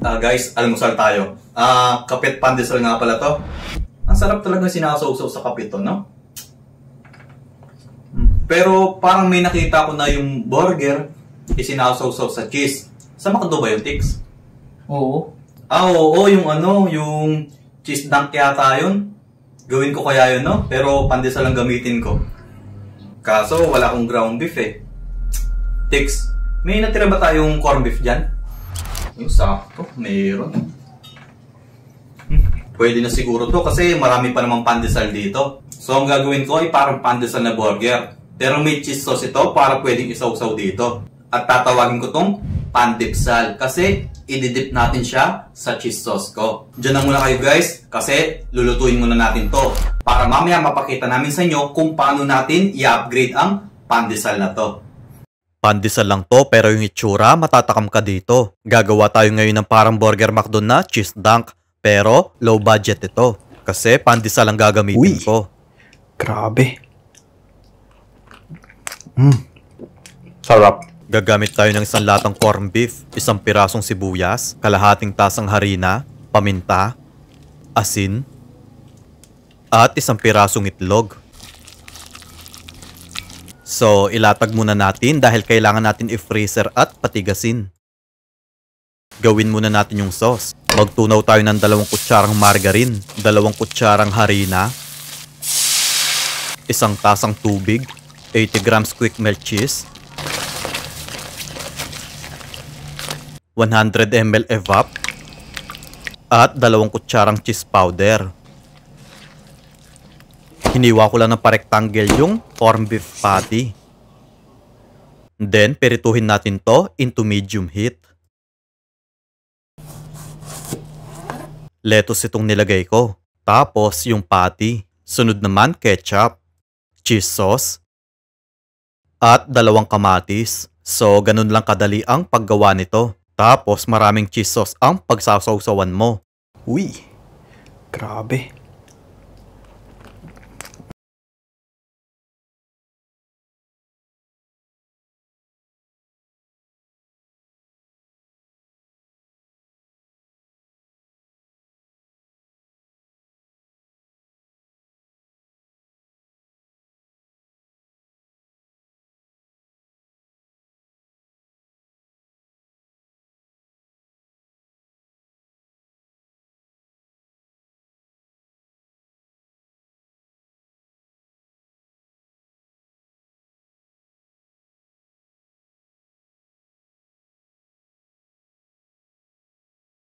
Guys, almusal tayo. Kapit pandesal nga pala to. Ang sarap talaga sinasawsaw sa kapit to, no? Pero parang may nakita ko na yung burger isinasawsaw sa cheese. Sa McDo ba yung Tix? Oo. Oo, yung cheese dunk yata yun. Gawin ko kaya yun, no? Pero pandesal lang gamitin ko. Kaso wala akong ground beef eh. Tix, may natira ba tayong corned beef dyan? Yung sakto, mayroon. Pwede na siguro to kasi marami pa namang pandesal dito. So ang gagawin ko ay parang pandesal na burger. Pero may cheese sauce ito para pwedeng isawsaw dito. At tatawagin ko tong pandipsal kasi ididip natin siya sa cheese sauce ko. Diyan na muna kayo guys kasi lulutuin muna natin to. Para mamaya mapakita namin sa inyo kung paano natin i-upgrade ang pandesal na to. Pandesal lang to pero yung itsura matatakam ka dito. Gagawa tayo ngayon ng parang burger McDo na cheese dunk. Pero low budget ito. Kasi pandesal ang gagamitin ko. Grabe. Sarap. Gagamit tayo ng isang latang corned beef, isang pirasong sibuyas, kalahating tasang harina, paminta, asin, at isang pirasong itlog. So, ilatag muna natin dahil kailangan natin i-freezer at patigasin. Gawin muna natin yung sauce. Magtunaw tayo ng 2 kutsarang margarine, 2 kutsarang harina, 1 tasang tubig, 80 grams quick melt cheese, 100 ml evap, at 2 kutsarang cheese powder. Hiniwa ko lang ng pa-rectangle yung corned beef patty. Then, pirituhin natin to into medium heat. Lettuce itong nilagay ko. Tapos, yung patty. Sunod naman, ketchup, cheese sauce, at 2 kamatis. So, ganun lang kadali ang paggawa nito. Tapos, maraming cheese sauce ang pagsasawsawan mo. Uy, grabe.